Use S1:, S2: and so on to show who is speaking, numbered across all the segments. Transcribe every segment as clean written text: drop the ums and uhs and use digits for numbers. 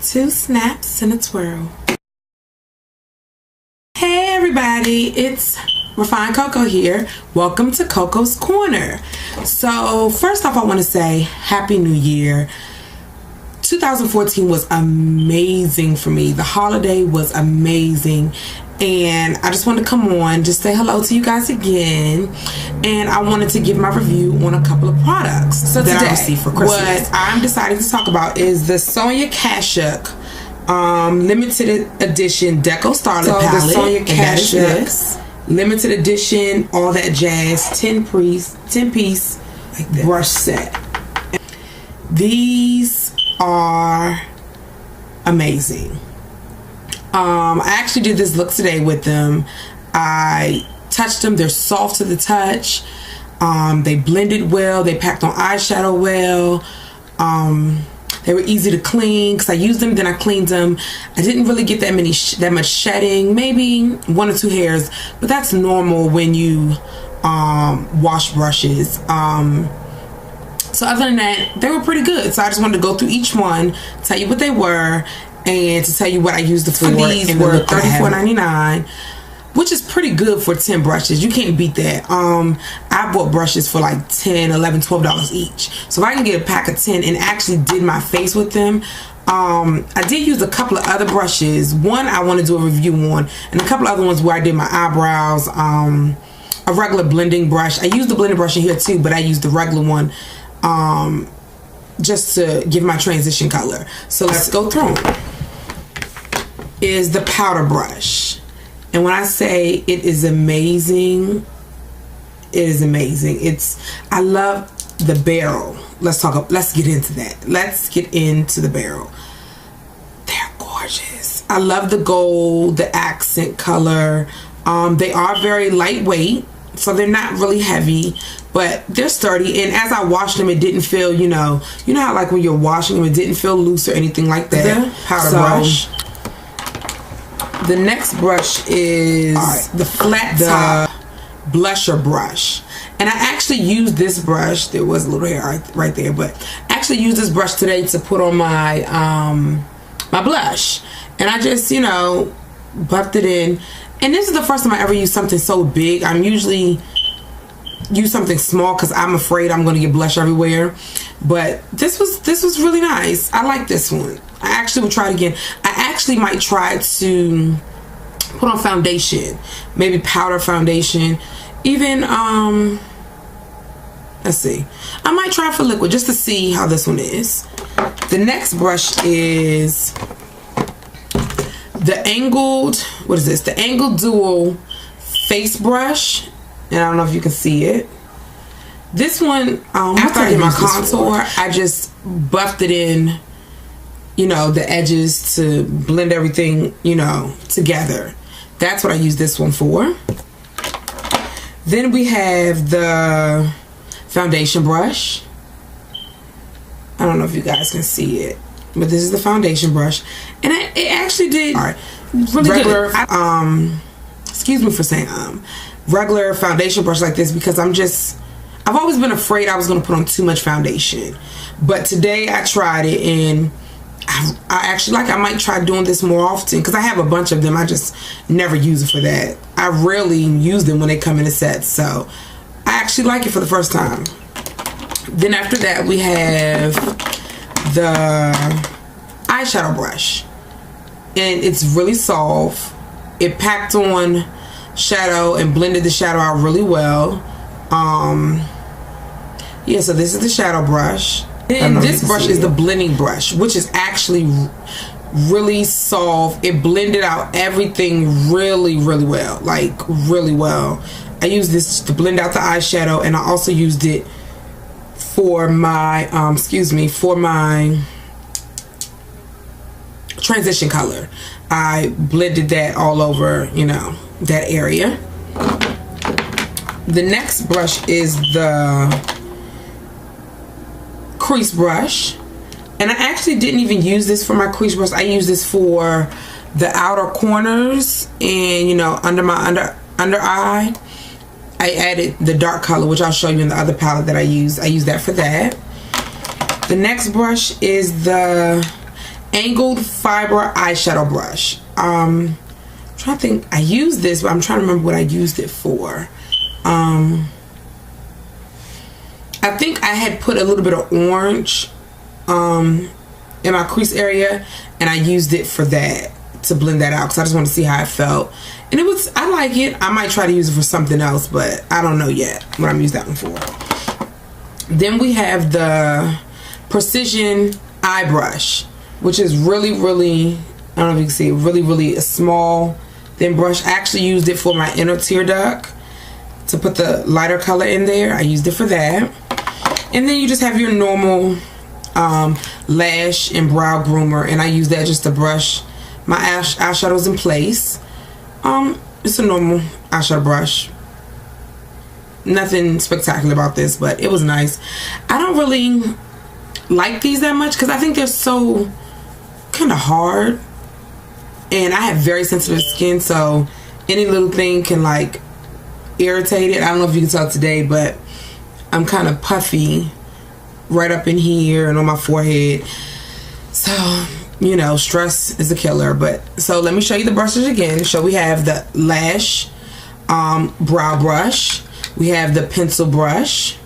S1: Two snaps and a twirl. Hey everybody, it's Refined Coco here. Welcome to Coco's Corner. So first off, I want to say Happy New Year. 2014 was amazing for me. The holiday was amazing, and I just wanted to come on, just say hello to you guys again. And I wanted to give my review on a couple of products that I received for Christmas. What I'm deciding to talk about is the Sonia Kashuk limited edition Deco Starlet palette. The Sonia Kashuk limited edition, all that jazz, 10 piece like brush set. These are amazing. I actually did this look today with them. I touched them. They're soft to the touch. They blended well. They packed on eyeshadow well. They were easy to clean because I used them, then I cleaned them. I didn't really get that much shedding, maybe 1 or 2 hairs, but that's normal when you wash brushes. So other than that, they were pretty good. So I just wanted to go through each one, tell you what they were, and to tell you what I used it for. These were $34.99, which is pretty good for 10 brushes. You can't beat that. I bought brushes for like $10, $11, $12 each. So if I can get a pack of 10 and actually did my face with them. I did use a couple of other brushes. One I want to do a review on, and a couple of other ones where I did my eyebrows. A regular blending brush. I used the blending brush in here too, but I used the regular one just to give my transition color. So let's go through them. Is the powder brush, and when I say it is amazing, it is amazing. I love the barrel. Let's get into that. Let's get into the barrel. They're gorgeous. I love the gold, the accent color. They are very lightweight, so they're not really heavy, but they're sturdy. And as I washed them, it didn't feel, you know how like when you're washing them, it didn't feel loose or anything like that. The powder brush. The next brush is the flat top blusher brush. And I actually used this brush. There was a little hair right there, but I actually used this brush today to put on my my blush. And I just, buffed it in. And this is the first time I ever used something so big. I'm usually use something small because I'm afraid I'm going to get blush everywhere. But this was really nice. I like this one. I actually will try it again. I actually might try to put on foundation, maybe powder foundation, even let's see, I might try for liquid just to see how this one is. The next brush is the angled, the angled dual face brush, and I don't know if you can see it. This one, after I did my contour, I just buffed it in, the edges to blend everything, together. That's what I use this one for. Then we have the foundation brush. I don't know if you guys can see it, but this is the foundation brush, and it actually did really regular, good. Excuse me for saying regular foundation brush like this, because I've always been afraid I was going to put on too much foundation, but today I tried it, and I actually I might try doing this more often because I have a bunch of them. I just never use it for that. I rarely use them when they come in a set, so I actually like it for the first time. Then after that we have the eyeshadow brush, and it's really soft. It packed on shadow and blended the shadow out really well. Yeah, so this is the shadow brush. And this brush is the blending brush, which is actually really soft. It blended out everything really, really well. Like, really well. I used this to blend out the eyeshadow, and I also used it for my, for my transition color. I blended that all over, that area. The next brush is the crease brush, and I actually didn't even use this for my crease brush. I used this for the outer corners and under my under eye. I added the dark color, which I'll show you in the other palette that I use. I use that for that. The next brush is the angled fiber eyeshadow brush. I'm trying to think. I used this, but I'm trying to remember what I used it for. I think I had put a little bit of orange in my crease area, and I used it for that, to blend that out, because I just want to see how it felt. And it was, I like it. I might try to use it for something else, but I don't know yet what I'm using that one for. Then we have the Precision Eye Brush, which is really, really, I don't know if you can see, really a small, thin brush. I actually used it for my inner tear duct to put the lighter color in there. I used it for that. And then you just have your normal lash and brow groomer, and I use that just to brush my eyeshadows in place. It's a normal eyeshadow brush. Nothing spectacular about this, but it was nice. I don't really like these that much because I think they're so kind of hard, and I have very sensitive skin, so any little thing can like irritate it. I don't know if you can tell today, but I'm kind of puffy right up in here and on my forehead, so you know, stress is a killer. But so let me show you the brushes again. So we have the lash brow brush, we have the pencil brush,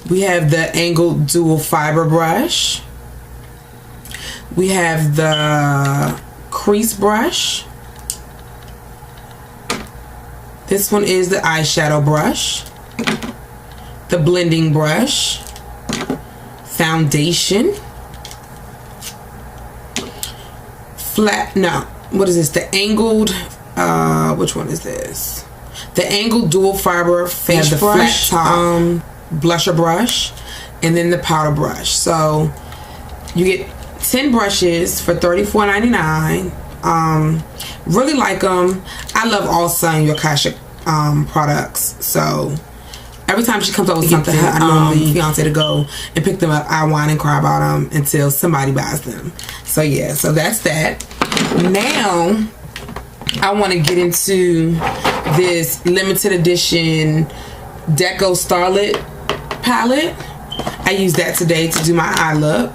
S1: we have the angled dual fiber brush, we have the crease brush, this one is the eyeshadow brush, the blending brush, foundation, what is this? The angled, which one is this? The angled dual fiber face brush, blusher brush, and then the powder brush. So you get 10 brushes for $34.99. Really like them. I love all Sonia Kashuk products. So every time she comes up with something, I normally fiance to go and pick them up. I whine and cry about them until somebody buys them. So yeah, so that's that. Now I want to get into this limited edition Deco Starlet palette. I used that today to do my eye look.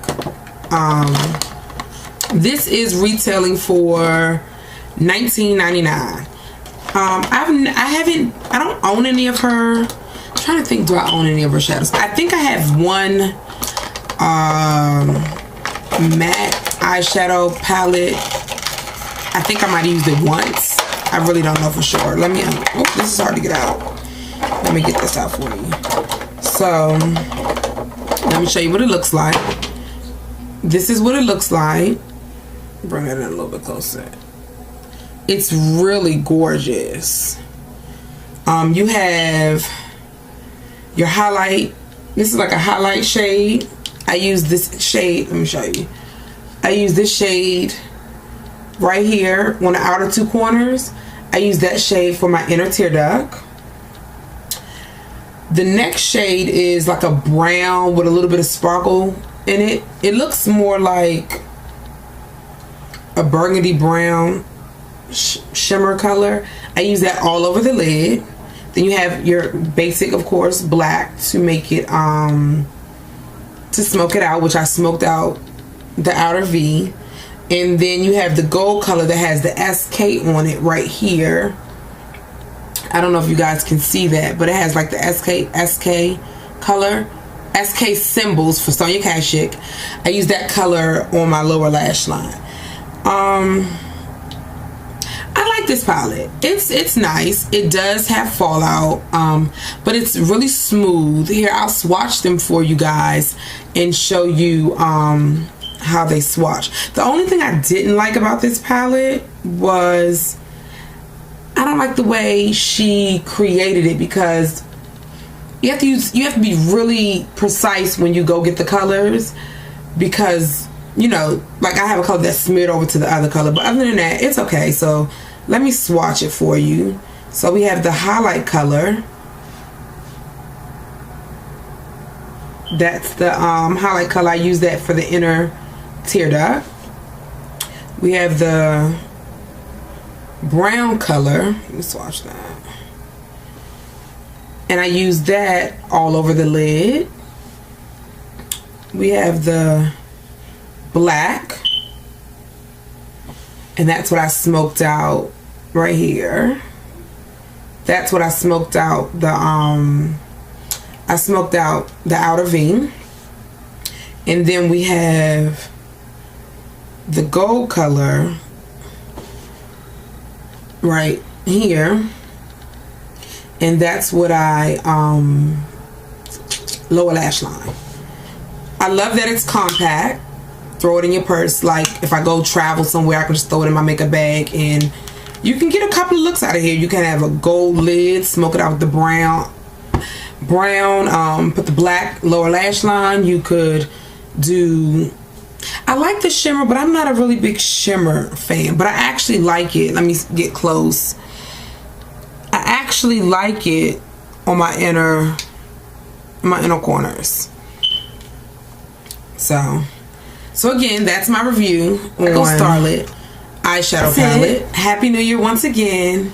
S1: This is retailing for $19.99. I don't own any of her. I'm trying to think, do I own any of her shadows? I think I have one matte eyeshadow palette. I think I might have used it once. I really don't know for sure. Let me, oh, this is hard to get out. Let me get this out for you. So, let me show you what it looks like. This is what it looks like. Bring it in a little bit closer. It's really gorgeous. You have your highlight. This is like a highlight shade. I use this shade. Let me show you. I use this shade right here on the outer two corners. I use that shade for my inner tear duct. The next shade is like a brown with a little bit of sparkle in it. It looks more like a burgundy brown shimmer color. I use that all over the lid. Then you have your basic, of course, black to make it to smoke it out, which I smoked out the outer V. And then you have the gold color that has the SK on it right here. I don't know if you guys can see that, but it has like the SK color, SK symbols for Sonia Kashuk. I use that color on my lower lash line. I like this palette. It's nice. It does have fallout, but it's really smooth. Here, I'll swatch them for you guys and show you how they swatch. The only thing I didn't like about this palette was I don't like the way she created it, because you have to be really precise when you go get the colors, because you know, like I have a color that's smeared over to the other color, but other than that, it's okay. So let me swatch it for you. So we have the highlight color. That's the highlight color. I use that for the inner tear duct. We have the brown color. Let me swatch that. And I use that all over the lid. We have the black, and that's what I smoked out right here. That's what I smoked out the I smoked out the outer V. And then we have the gold color right here, and that's what I lower lash line. I love that it's compact. Throw it in your purse. Like if I go travel somewhere, I can just throw it in my makeup bag, and you can get a couple of looks out of here. You can have a gold lid, smoke it out with the brown, put the black lower lash line. You could do, I like the shimmer, but I'm not a really big shimmer fan, but I actually like it. Let me get close. I actually like it on my inner corners. So again, that's my review on Starlet eyeshadow palette. Happy New Year once again.